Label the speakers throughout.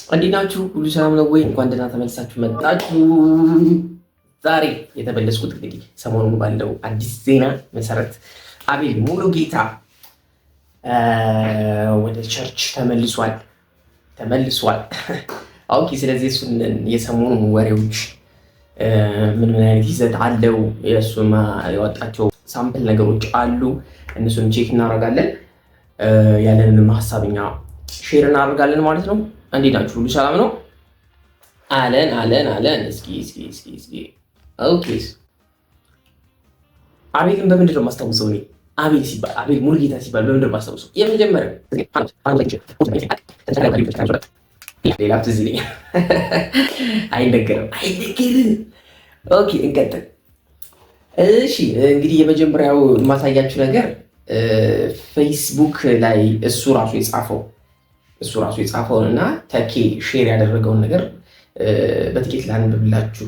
Speaker 1: እንዴት ናችሁ? ሁሉ ሰላም ነው ወይ? እንኳን ደህና ተመልሳችሁ መጣችሁ። ዛሬ የተመለስኩት እንግዲህ ሰሞኑን ባለው አዲስ ዜና መሰረት አቤል ሙሉጌታ ወደ ቸርች ተመልሷል። ኦኬ። ስለዚህ እሱን የሰሞኑን ወሬዎች ምን አይነት ይዘት አለው፣ የእሱማ ያወጣቸው ሳምፕል ነገሮች አሉ፣ እነሱን ቼክ እናደርጋለን። ያለንንም ሀሳብኛ ሼር እናደርጋለን ማለት ነው። እንዴት ናችሁ? ሁሉ ሰላም ነው? አለን። እስኪ ኦኬ። አቤልን በምንድን ነው የማስታውሰው? እኔ አቤል ሙሉጌታ ሲባል በምንድን ነው የማስታውሰው? የመጀመሪያው ሌላ ትዝ ይለኛል። አይነገርም። ኦኬ፣ እንቀጥል። እሺ፣ እንግዲህ የመጀመሪያው የማሳያችሁ ነገር ፌስቡክ ላይ እሱ ራሱ የጻፈውን እና ተኬ ሼር ያደረገውን ነገር በጥቂት ላንብብላችሁ።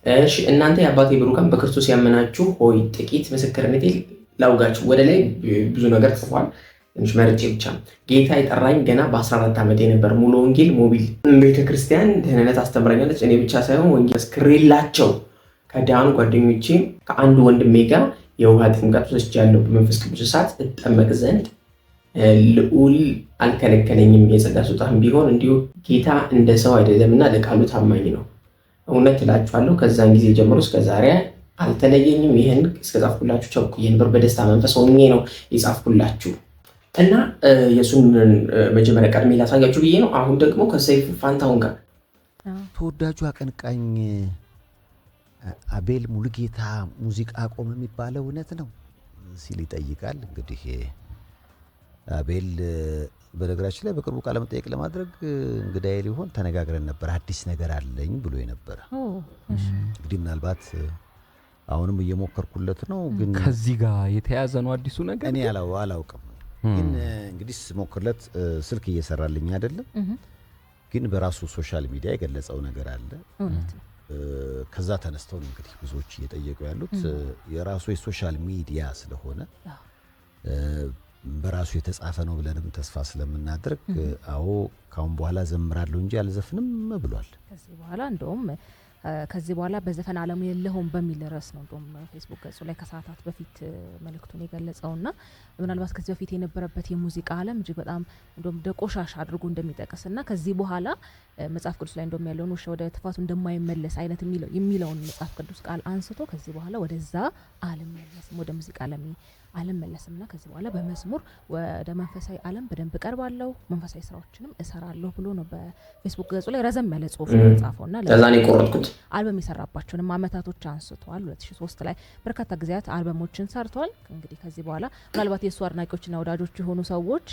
Speaker 1: እሺ፣ እናንተ የአባቴ ብሩካን በክርስቶስ ያመናችሁ ሆይ ጥቂት ምስክርነቴ ላውጋችሁ። ወደ ላይ ብዙ ነገር ጽፏል፣ ትንሽ መርጬ ብቻ ነው። ጌታ የጠራኝ ገና በ14 ዓመቴ ነበር። ሙሉ ወንጌል ሞቢል ቤተክርስቲያን ደህንነት አስተምረኛለች። እኔ ብቻ ሳይሆን ወንጌል መስክሬላቸው ከዳኑ ጓደኞቼ ከአንዱ ወንድሜ ጋር የውሃ ጥምቀት ወስጃለሁ። በመንፈስ ቅዱስ እሳት እጠመቅ ዘንድ ልዑል አልከለከለኝም። የጸጋ ስጦታም ቢሆን እንዲሁ ጌታ እንደ ሰው አይደለምና ለቃሉ ታማኝ ነው። እውነት እላችኋለሁ ከዛን ጊዜ ጀምሮ እስከ ዛሬ አልተለየኝም። ይህን እስከጻፍኩላችሁ ቸኩዬ ነበር፣ በደስታ መንፈስ ሆኜ ነው የጻፍኩላችሁ እና የእሱን መጀመሪያ ቀድሜ ላሳያችሁ ብዬ ነው። አሁን ደግሞ ከሰይፉ ፋንታሁን ጋር
Speaker 2: ተወዳጁ አቀንቃኝ አቤል ሙሉጌታ ሙዚቃ አቆመ የሚባለው እውነት ነው ሲል ይጠይቃል። እንግዲህ አቤል በነገራችን ላይ በቅርቡ ቃለ መጠይቅ ለማድረግ እንግዳዬ ሊሆን ተነጋግረን ነበር። አዲስ ነገር አለኝ ብሎ የነበረ እንግዲህ ምናልባት አሁንም እየሞከርኩለት ነው። ግን
Speaker 3: ከዚህ ጋር የተያዘ ነው አዲሱ ነገር።
Speaker 2: እኔ አላውቅም። ግን እንግዲህ ስሞክርለት ስልክ እየሰራልኝ አይደለም። ግን በራሱ ሶሻል ሚዲያ የገለጸው ነገር አለ። ከዛ ተነስተው እንግዲህ ብዙዎች እየጠየቁ ያሉት የራሱ የሶሻል ሚዲያ ስለሆነ በራሱ የተጻፈ ነው ብለንም ተስፋ ስለምናደርግ አዎ ካሁን በኋላ ዘምራለሁ እንጂ አልዘፍንም ብሏል።
Speaker 4: ከዚህ በኋላ በዘፈን ዓለም የለውም በሚል ርዕስ ነው እንደውም ፌስቡክ ገጹ ላይ ከሰዓታት በፊት መልእክቱን የገለጸውና ምናልባት ከዚህ በፊት የነበረበት የሙዚቃ ዓለም እጅግ በጣም እንደውም ደቆሻሽ አድርጎ እንደሚጠቅስና ከዚህ በኋላ መጽሐፍ ቅዱስ ላይ እንደውም ያለውን ውሻ ወደ ጥፋቱ እንደማይመለስ አይነት የሚለውን መጽሐፍ ቅዱስ ቃል አንስቶ ከዚህ በኋላ ወደዛ ዓለም መለስም ወደ ሙዚቃ ዓለም መለስምና ከዚህ በኋላ በመዝሙር ወደ መንፈሳዊ ዓለም በደንብ ቀርባለሁ፣ መንፈሳዊ ስራዎችንም እሰራለሁ ብሎ ነው በፌስቡክ ገጹ ላይ ረዘም ያለ ጽሁፍ ጻፈውና
Speaker 1: ለዛኔ ቆረጥኩት።
Speaker 4: አልበም የሰራባቸውንም አመታቶች አንስቷል። 2003 ላይ በርካታ ጊዜያት አልበሞችን ሰርቷል። እንግዲህ ከዚህ በኋላ ምናልባት የሱ አድናቂዎችና ወዳጆች የሆኑ ሰዎች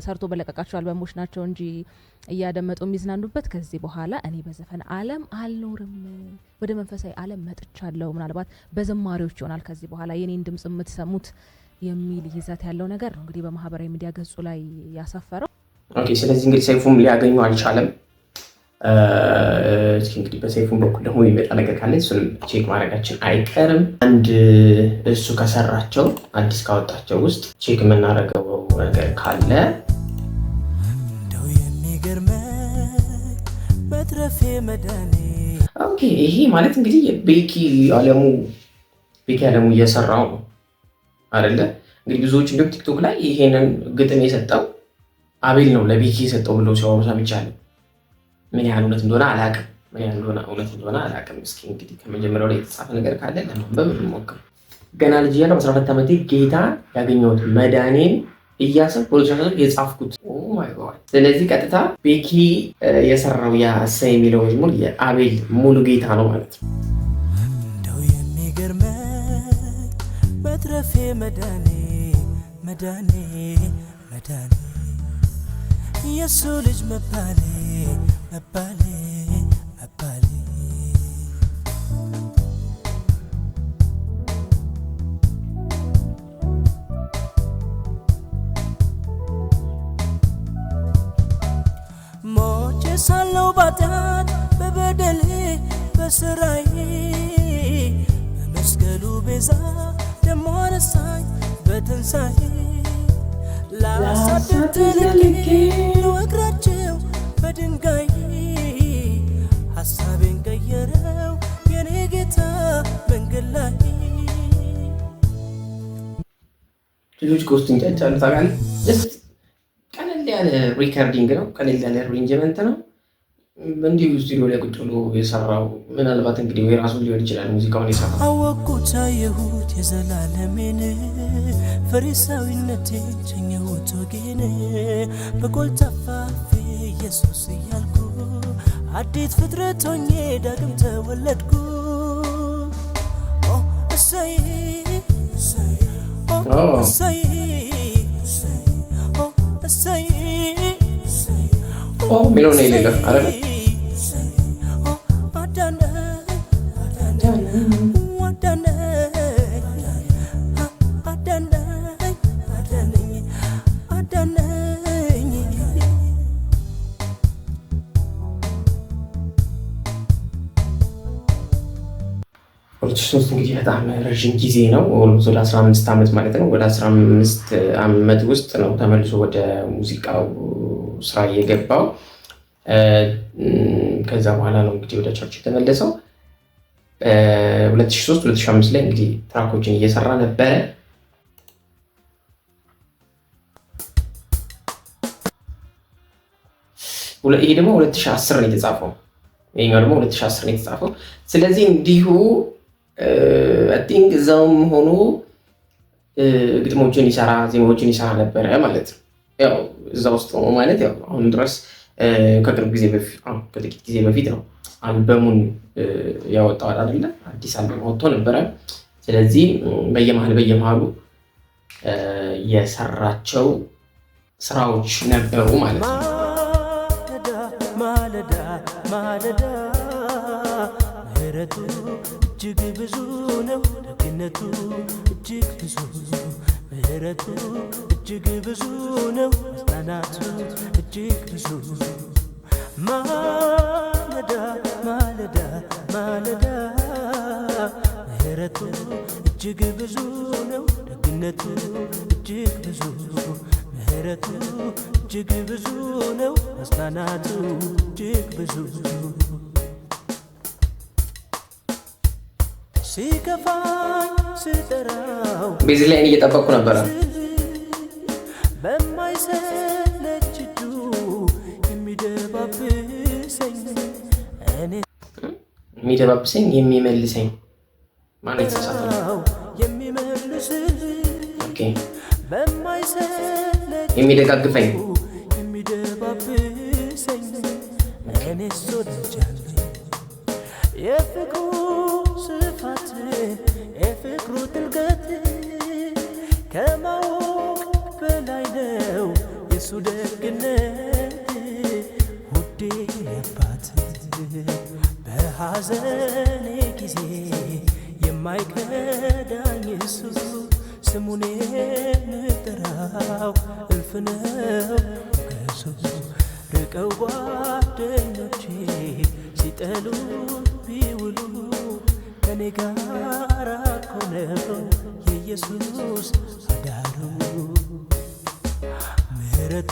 Speaker 4: ሰርቶ በለቀቃቸው አልበሞች ናቸው እንጂ እያደመጡ የሚዝናኑበት ከዚህ በኋላ እኔ በዘፈን ዓለም አልኖርም፣ ወደ መንፈሳዊ ዓለም መጥቻለሁ፣ ምናልባት በዘማሪዎች ይሆናል ከዚህ በኋላ የኔን ድምጽ የምትሰሙት የሚል ይዘት ያለው ነገር ነው እንግዲህ በማህበራዊ ሚዲያ ገጹ ላይ ያሰፈረው።
Speaker 1: ኦኬ። ስለዚህ እንግዲህ ሰይፉም ሊያገኙ አልቻለም። እንግዲህ በሰይፉም በኩል ደግሞ የሚመጣ ነገር ካለ እሱንም ቼክ ማድረጋችን አይቀርም። አንድ እሱ ከሰራቸው አዲስ ካወጣቸው ውስጥ ቼክ የምናደርገው ነገር ካለ በትረፌ መዳኔ። ኦኬ። ይሄ ማለት እንግዲህ ቤኪ አለሙ እየሰራው ነው አይደለ? እንግዲህ ብዙዎች እንደው ቲክቶክ ላይ ይሄንን ግጥም የሰጠው አቤል ነው ለቤኪ የሰጠው ብለው ሲያወሩ ሰምቻለሁ። ምን ያህል እውነት እንደሆነ አላውቅም። እስኪ እንግዲህ ከመጀመሪያው ላይ የተጻፈ ነገር ካለ ለማንበብ እንሞክር። ገና ልጅ እያለሁ 14 ዓመቴ ጌታ ያገኘሁት መዳኔን እያሰብኩ የጻፍኩት። ኦ ማይ ጋድ። ስለዚህ ቀጥታ ቤኪ የሰራው ያ እሰይ የሚለው መዝሙር የአቤል ሙሉጌታ ነው ማለት ነው። እንደው የሚገርመኝ በትረፌ መዳኔ የሱ ልጅ መባሌ ሞቼ ሳለው ባጣት በበደሌ በስራዬ በመስቀሉ ቤዛ ደሞ አነሳኝ በትንሣኤ ላሳድድ ልኬ ልወግራቸው በድንጋይ ልጆች ከውስጥ እንጫጫሉ ታውቃለህ። ጀስት ቀለል ያለ ሪከርዲንግ ነው፣ ቀለል ያለ አሬንጅመንት ነው። እንዲሁ ስቱዲዮ ላይ ቁጭ ብሎ የሰራው ምናልባት እንግዲህ ወይ ራሱን ሊሆን ይችላል ሙዚቃውን የሰራው።
Speaker 5: አወቅኩት አየሁት የዘላለሜን ፈሪሳዊነቴን ሸኘሁት ወጌን በቆልጣፋ አፌ ኢየሱስ እያልኩ አዲስ ፍጥረት ሆኜ ዳግም ተወለድኩ። እሰይ እሰይ እሰይ እሰይ
Speaker 1: ሚለው ነው የሌለ አይደል? እንግዲህ በጣም ረዥም ጊዜ ነው። ወደ 15 ዓመት ማለት ነው። ወደ 15 ዓመት ውስጥ ነው ተመልሶ ወደ ሙዚቃው ስራ የገባው። ከዛ በኋላ ነው እንግዲህ ወደ ቸርች የተመለሰው። 2003 2005 ላይ እንግዲህ ትራኮችን እየሰራ ነበረ። ይሄ ደግሞ 2010 ነው የተጻፈው። ይሄኛው ደግሞ 2010 ነው የተጻፈው። ስለዚህ እንዲሁ አይ ቲንክ እዛውም ሆኖ ግጥሞችን ይሰራ ዜማዎችን ይሰራ ነበረ ማለት ነው። ያው እዛ ውስጥ ሆኖ ማለት ያው አሁን ድረስ ከቅርብ ጊዜ በፊት ከጥቂት ጊዜ በፊት ነው አልበሙን ያወጣው አይደለ? አዲስ አልበም ወጥቶ ነበረ። ስለዚህ በየመሃሉ የሰራቸው ስራዎች ነበሩ ማለት ነው። ማለዳ ምህረቱ እጅግ ብዙ ነው፣ ደግነቱ እጅግ ብዙ፣ ምህረቱ እጅግ ብዙ ነው፣ መጽናናቱ እጅግ ብዙ። ማለዳ ምህረቱ እጅግ ብዙ ነው፣ ደግነቱ እጅግ ብዙ፣ ምህረቱ እጅግ ብዙ ነው፣ መጽናናቱ እጅግ ብዙ። ሲከፋኝ ስጠራው ቤዚህ ላይ እየጠበቅኩ ነበረ።
Speaker 5: በማይሰለች እጁ
Speaker 1: የሚደባብሰኝ የሚመልሰኝ ማለት የተሳሳተው የሚደጋግፈኝ
Speaker 5: የፍቅሩ ስፋት የፍቅሩ ጥልቀት ከማወቅ በላይ ነው የሱ ደግነት። ውዴ አባት በሐዘኔ ጊዜ የማይከዳኝ እሱ ስሙን የምጠራው እልፍ ነው ከሱ። ርቀው ጓደኞቼ ሲጠሉ ቢውሉ ከኔ ጋር እኮ ነው የኢየሱስ አዳሩ። ምህረቱ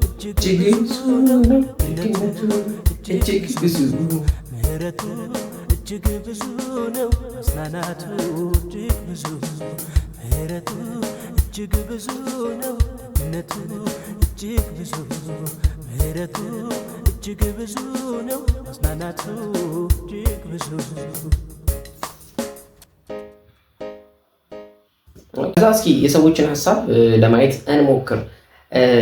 Speaker 5: እጅግ ብዙ ነው፣ እጅግ ብዙ፣ ምህረቱ እጅግ ብዙ ነው፣ መጽናናቱ እጅግ ብዙ፣ ምህረቱ እጅግ ብዙ ነው፣ ደግነቱ እጅግ ብዙ፣ ምህረቱ እጅግ ብዙ ነው፣ መጽናናቱ እጅግ ብዙ።
Speaker 1: ከዛ እስኪ የሰዎችን ሀሳብ ለማየት እንሞክር።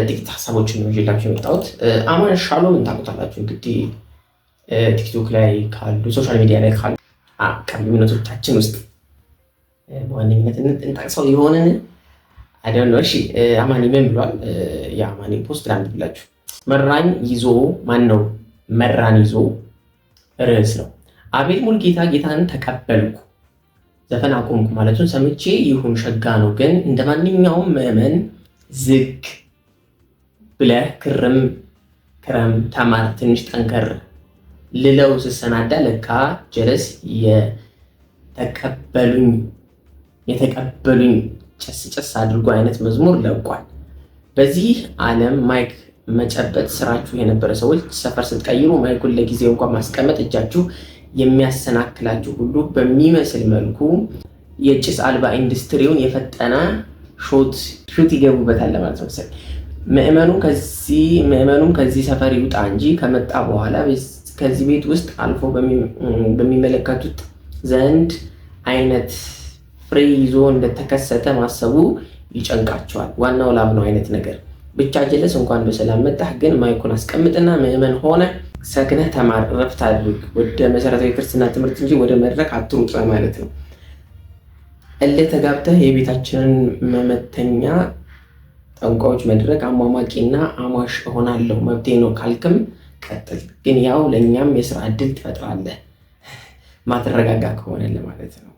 Speaker 1: ጥቂት ሀሳቦችን ነው ይዤላችሁ የመጣሁት። አማን ሻሎም ታውቁታላችሁ እንግዲህ ቲክቶክ ላይ ካሉ ሶሻል ሚዲያ ላይ ካሉ ቀሚነቶቻችን ውስጥ በዋነኝነት እንጠቅሰው የሆነን አይደል ነው። እሺ አማኒ ምን ብሏል? የአማኒ ፖስት ላንድ ብላችሁ መራን ይዞ ማን ነው? መራን ይዞ ርዕስ ነው። አቤል ሙልጌታ ጌታን ተቀበልኩ ዘፈን አቆምኩ ማለቱን ሰምቼ ይሁን ሸጋ ነው፣ ግን እንደ ማንኛውም ምዕመን ዝግ ብለህ ክረም ተማር ትንሽ ጠንከር ልለው ስሰናዳ ለካ ጀለስ የተቀበሉኝ ጨስ አድርጎ አይነት መዝሙር ለቋል። በዚህ ዓለም ማይክ መጨበጥ ስራችሁ የነበረ ሰዎች ሰፈር ስትቀይሩ ማይኩን ለጊዜው እንኳን ማስቀመጥ እጃችሁ የሚያሰናክላችሁ ሁሉ በሚመስል መልኩ የጭስ አልባ ኢንዱስትሪውን የፈጠነ ሹት ይገቡበታል ለማለት ነው። ምዕመኑም ከዚህ ሰፈር ይውጣ እንጂ ከመጣ በኋላ ከዚህ ቤት ውስጥ አልፎ በሚመለከቱት ዘንድ አይነት ፍሬ ይዞ እንደተከሰተ ማሰቡ ይጨንቃቸዋል። ዋናው ላብ ነው አይነት ነገር። ብቻ ጀለስ እንኳን በሰላም መጣህ፣ ግን ማይኩን አስቀምጥና ምዕመን ሆነ ሰክነህ ተማር፣ ረፍት አድርግ። ወደ መሰረታዊ ክርስትና ትምህርት እንጂ ወደ መድረክ አትሩጥ ማለት ነው። እልህ ተጋብተህ የቤታችንን መመተኛ ጠንቋዮች መድረክ አሟሟቂና አሟሽ እሆናለሁ መብቴ ነው ካልክም ቀጥል። ግን ያው ለእኛም የስራ እድል ትፈጥራለህ ማትረጋጋ ከሆነ ለማለት ነው።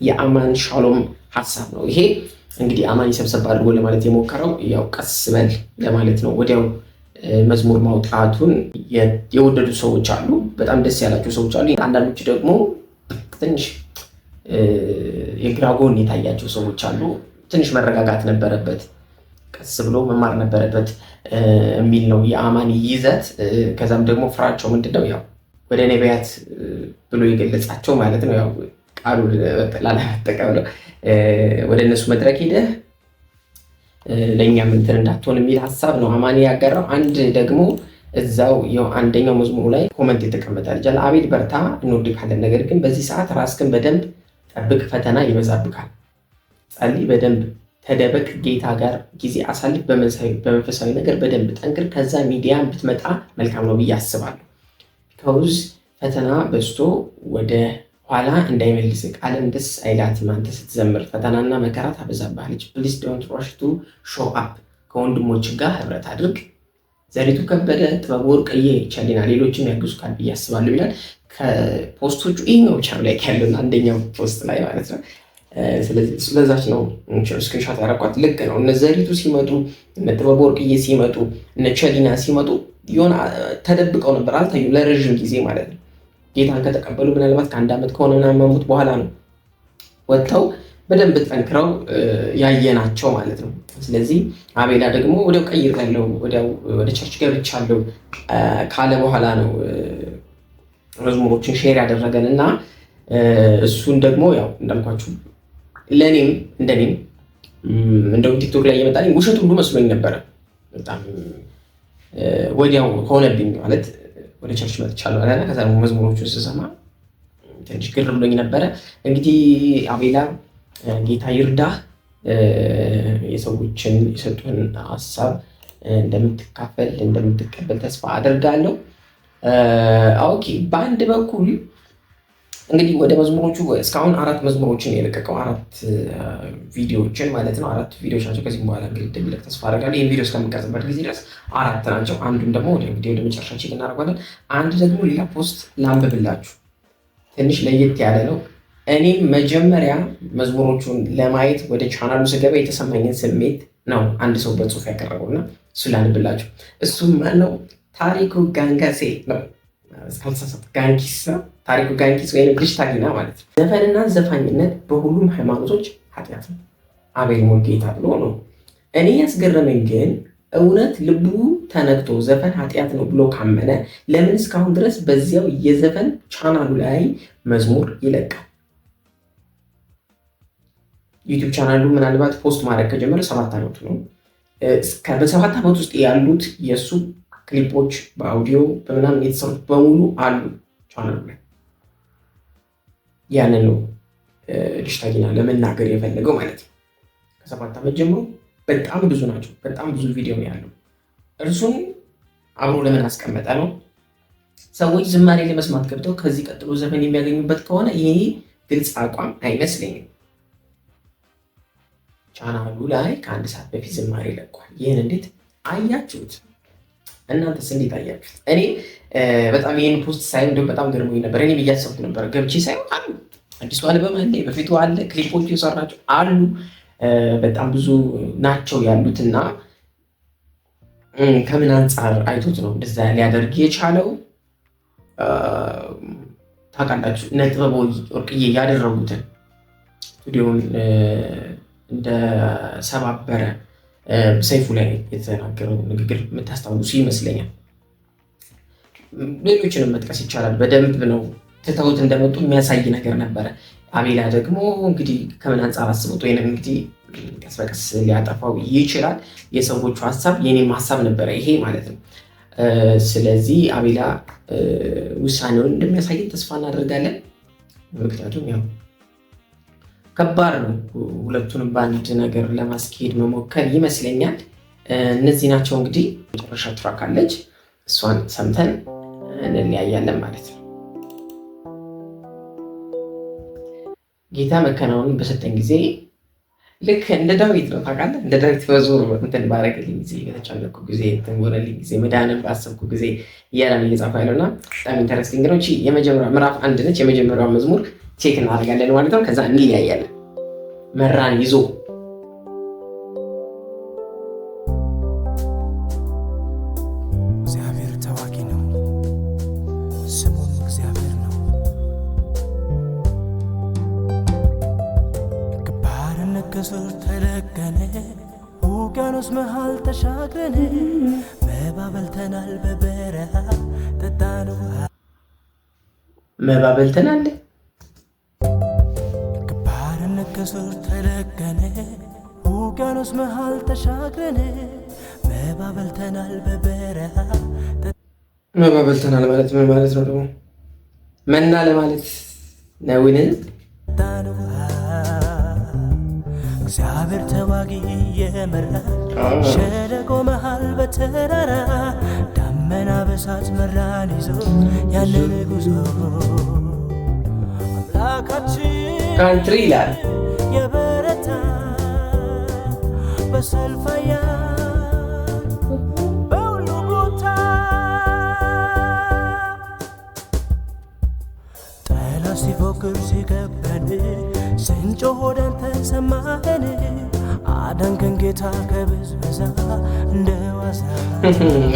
Speaker 1: የአማን ሻሎም ሀሳብ ነው ይሄ። እንግዲህ አማን ሰብሰብ አድርጎ ለማለት የሞከረው ያው ቀስ በል ለማለት ነው። ወዲያው መዝሙር ማውጣቱን የወደዱ ሰዎች አሉ፣ በጣም ደስ ያላቸው ሰዎች አሉ። አንዳንዶች ደግሞ ትንሽ የግራ ጎን የታያቸው ሰዎች አሉ። ትንሽ መረጋጋት ነበረበት፣ ቀስ ብሎ መማር ነበረበት የሚል ነው የአማን ይዘት። ከዛም ደግሞ ፍራቸው ምንድነው ያው ወደ ነቢያት ብሎ የገለጻቸው ማለት ነው። ያው ቃሉ ላለመጠቀም ነው። ወደ እነሱ መድረክ ሄደህ ለእኛም እንትን እንዳትሆን የሚል ሀሳብ ነው አማን ያጋራው። አንድ ደግሞ እዛው አንደኛው መዝሙሩ ላይ ኮመንት የተቀመጠ ልጅ አለ። አቤል በርታ፣ እንወድካለን። ነገር ግን በዚህ ሰዓት ራስህን በደንብ ጠብቅ፣ ፈተና ይበዛብካል። ጸልይ፣ በደንብ ተደበቅ፣ ጌታ ጋር ጊዜ አሳልፍ፣ በመንፈሳዊ ነገር በደንብ ጠንክር። ከዛ ሚዲያ ብትመጣ መልካም ነው ብዬ አስባለሁ። ከውዝ ፈተና በዝቶ ወደ ኋላ እንዳይመልስ ቃልን ደስ አይላትም አንተ ስትዘምር። ፈተናና መከራ ታበዛብሃለች። ፕሊዝ ዶንት ሩሽ ቱ ሾው አፕ። ከወንድሞች ጋር ህብረት አድርግ። ዘሪቱ ከበደ፣ ጥበብ ወርቅዬ፣ ቸሊና ሌሎችም ያግዙካል ብዬ አስባለሁ ይላል። ከፖስቶቹ ይህኛው ብቻ ላይ ያለውን አንደኛው ፖስት ላይ ማለት ነው። ስለዚህ ስለዛች ነው ስክሪንሾት ያደረኳት። ልክ ነው። እነ ዘሪቱ ሲመጡ፣ እነ ጥበብ ወርቅዬ ሲመጡ፣ እነ ቸሊና ሲመጡ የሆነ ተደብቀው ነበር፣ አልታዩም ለረዥም ጊዜ ማለት ነው። ጌታን ከተቀበሉ ምናልባት ከአንድ ዓመት ከሆነ ምናምን መሞት በኋላ ነው ወጥተው በደንብ ጠንክረው ያየናቸው ማለት ነው። ስለዚህ አቤላ ደግሞ ወዲያው ቀይሬያለሁ፣ ወዲያው ወደ ቸርች ገብቻለሁ ካለ በኋላ ነው መዝሙሮችን ሼር ያደረገን እና እሱን ደግሞ ያው እንዳልኳችሁ ለእኔም እንደኔም እንደውም ቲክቶክ ላይ እየመጣልኝ ውሸት ሁሉ መስሎኝ ነበረ። በጣም ወዲያው ሆነብኝ ማለት ወደ ቸርች መጥቻለሁ አለና ከዛ መዝሙሮቹን ስሰማ ትንሽ ግር ብሎኝ ነበረ። እንግዲህ አቤላ ጌታ ይርዳህ፣ የሰዎችን የሰጡን ሀሳብ እንደምትካፈል እንደምትቀበል ተስፋ አደርጋለሁ። ኦኬ፣ በአንድ በኩል እንግዲህ ወደ መዝሙሮቹ እስካሁን 4 መዝሙሮችን የለቀቀው 4 ቪዲዮዎችን ማለት ነው። 4 ቪዲዮዎች ናቸው። ከዚህም በኋላ እንግዲህ እንደሚለቅ ተስፋ አደርጋለሁ። ይህን ቪዲዮ እስከምቀርጽበት ጊዜ ድረስ 4 ናቸው። አንዱን ደግሞ ወደ መጨረሻ ቼክ እናደርጋለን። አንድ ደግሞ ሌላ ፖስት ላንብብላችሁ፣ ትንሽ ለየት ያለ ነው። እኔም መጀመሪያ መዝሙሮቹን ለማየት ወደ ቻናሉ ስገባ የተሰማኝን ስሜት ነው አንድ ሰው በጽሁፍ ያቀረበውና እሱ ላንብላችሁ። እሱም ማነው? ታሪኩ ጋንጋሴ ነው። ጋንኪስ ነው። ታሪኩ ጋንኪስ ወይም ብልሽታጊና ማለት ነው። ዘፈንና ዘፋኝነት በሁሉም ሃይማኖቶች ኃጢአት ነው፣ አቤል ሙልጌታ ብሎ ነው። እኔ ያስገረመኝ ግን እውነት ልቡ ተነክቶ ዘፈን ኃጢአት ነው ብሎ ካመነ ለምን እስካሁን ድረስ በዚያው የዘፈን ቻናሉ ላይ መዝሙር ይለቃል? ዩቲዩብ ቻናሉ ምናልባት ፖስት ማድረግ ከጀመረ 7 ዓመቱ ነው። በ7 ዓመት ውስጥ ያሉት የእሱ ክሊፖች በአውዲዮ በምናምን የተሰሩት በሙሉ አሉ ቻናሉ ላይ። ያንን ነው ብልሽታጊና ለመናገር የፈለገው ማለት ነው። ከ7 ዓመት ጀምሮ በጣም ብዙ ናቸው። በጣም ብዙ ቪዲዮ ነው ያለው። እርሱን አብሮ ለምን አስቀመጠ ነው? ሰዎች ዝማሬ ለመስማት ገብተው ከዚህ ቀጥሎ ዘፈን የሚያገኙበት ከሆነ ይሄ ግልጽ አቋም አይመስለኝም። ቻናሉ ላይ ከ1 ሰዓት በፊት ዝማሬ ለቋል። ይህን እንዴት አያችሁት? እናንተስ እንዴት አያችሁት? እኔ በጣም ይህን ፖስት ሳይ እንደው በጣም ገርሞኝ ነበር። እኔ እያሰብኩ ነበር ገብቼ ሳይ አሉ አዲሱ አልበም አለ፣ በፊቱ አለ፣ ክሊፖቹ የሰራቸው አሉ፣ በጣም ብዙ ናቸው ያሉትና ከምን አንጻር አይቶት ነው እንደዛ ሊያደርግ የቻለው? ታውቃላችሁ እነ ጥበብ ወርቅዬ ያደረጉትን ስቱዲዮን እንደሰባበረ ሰይፉ ላይ የተናገረው ንግግር የምታስታውሱ ይመስለኛል። ሌሎችንም መጥቀስ ይቻላል። በደንብ ነው ትተውት እንደመጡ የሚያሳይ ነገር ነበረ። አቤላ ደግሞ እንግዲህ ከምን አንጻር አስቡት ወይም እንግዲህ ቀስ በቀስ ሊያጠፋው ይችላል። የሰዎቹ ሀሳብ የኔም ሀሳብ ነበረ ይሄ ማለት ነው። ስለዚህ አቤላ ውሳኔውን እንደሚያሳየን ተስፋ እናደርጋለን። ምክንያቱም ያው ከባድ ነው ሁለቱንም በአንድ ነገር ለማስኬድ መሞከር ይመስለኛል። እነዚህ ናቸው እንግዲህ። መጨረሻ ትራክ አለች፣ እሷን ሰምተን እንለያያለን ማለት ነው። ጌታ መከናወኑን በሰጠን ጊዜ ልክ እንደ ዳዊት ነው ታውቃለህ። እንደ ዳዊት በዙር እንትን ባረገልኝ ጊዜ፣ በተጨነቅኩ ጊዜ፣ እንትን በሆነልኝ ጊዜ፣ መድኃኒዓለም ባሰብኩ ጊዜ እያለ ነው እየጻፈ ያለውና በጣም ኢንተረስቲንግ ነው። የመጀመሪያ ምዕራፍ 1 ነች። የመጀመሪያው መዝሙር ቼክ እናደርጋለን ማለት ነው። ከዛ እንለያያለን። መራን ይዞ
Speaker 5: እግዚአብሔር ተዋጊ ነው፣ ስሙም እግዚአብሔር ነው። ከባርነት ከስር ተለቀነ፣ ውቅያኖስ መሃል ተሻግረን፣ መባ በልተናል በበረሃ ጠጣነው።
Speaker 1: መባ በልተናል
Speaker 5: ከስር ተለቀነ፣ ውቅያኖስ መሃል ተሻግረን፣ መባ በልተናል በበረሃ።
Speaker 1: መባ በልተናል ማለት ምን ማለት ነው ደግሞ? መና ለማለት ነውን?
Speaker 5: እግዚአብሔር ተዋጊ የመራ ሸለቆ መሃል በተራራ ዳመና በሳት መራን ይዞ ያንን ጉዞ አምላካችን
Speaker 1: ካንትሪ ይላል
Speaker 5: የበረታ በሰልፋያ በሁሉ ቦታ ጠላት ሲፎክር ሲከበን ስንጮህ ወደ አንተ ሰማኸን። አዳንከን ጌታ ከብዝበዛ እንደ ዋዛ።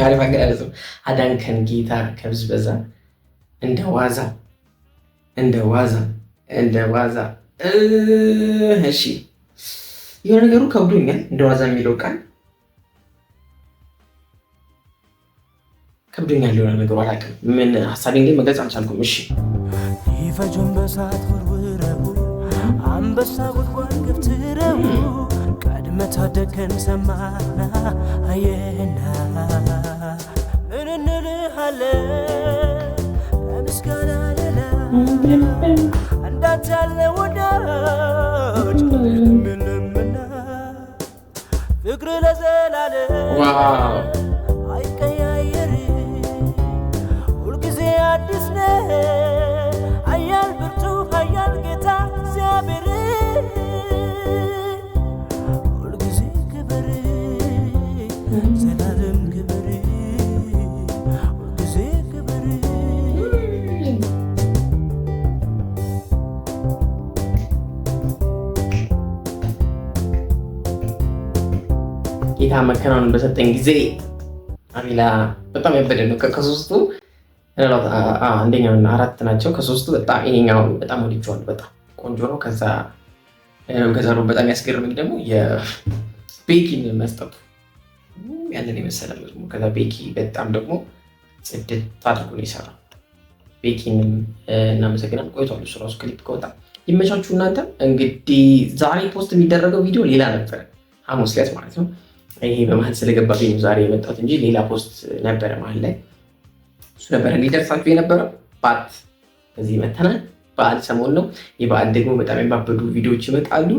Speaker 1: አሪፍ አገላለጽ ነው። አዳንከን ጌታ ከብዝበዛ እንደ ዋዛ እንደ ዋዛ እንደ ዋዛ። እሺ የሆነ ነገሩ ከብዶኛል። እንደ ዋዛ የሚለው ቃል ከብዶኛል። የሆነ ነገሩ አላውቅም። ምን ሀሳቤን ግን መግለጽ አልቻልኩም። እሺ
Speaker 5: ሊፈጁን በሳት ወርውረው አንበሳ ጉድጓድ ገፍትረው ቀድመህ ታደግከን ሰማና አየህና ምን እንልሃለን ከምስጋና ሌላ እንዳንተ ያለ ወዳጅ የለምና ፍቅር ለዘላለም አይቀያየር ሁልጊዜ አዲስ ነህ ኃያል ብርቱ ኃያል ጌታ እግዚአብሔር ሁልጊዜ ክብር ዘላለም ክብር ሁልጊዜ ክብር።
Speaker 1: ጌታ መከናወንን በሰጠኝ ጊዜ አቤላ በጣም ያበደ ነው። ከሶስቱ አንደኛውና 4 ናቸው። ከሶስቱ በጣም ይሄኛው በጣም ወድጄዋለሁ። በጣም ቆንጆ ነው። ከዛ ነው በጣም ያስገርመኝ ደግሞ የቤኪን መስጠቱ ያንን የመሰለ መዝሙር። ከዛ ቤኪ በጣም ደግሞ ጽድት አድርጎ ነው የሰራው። ቤኪንም እናመሰግናለን። ቆይቷል እሱ ራሱ ክሊፕ ከወጣ። ይመቻችሁ እናንተ። እንግዲህ ዛሬ ፖስት የሚደረገው ቪዲዮ ሌላ ነበረ፣ ሐሙስ ዕለት ማለት ነው። ይሄ በመሀል ስለገባብኝ ነው ዛሬ የመጣሁት እንጂ ሌላ ፖስት ነበረ መሀል ላይ። እሱ ነበረ እንዲደርሳችሁ የነበረው። በዓል በዚህ መተናል። በዓል ሰሞን ነው። የበዓል ደግሞ በጣም የማበዱ ቪዲዮዎች ይመጣሉ።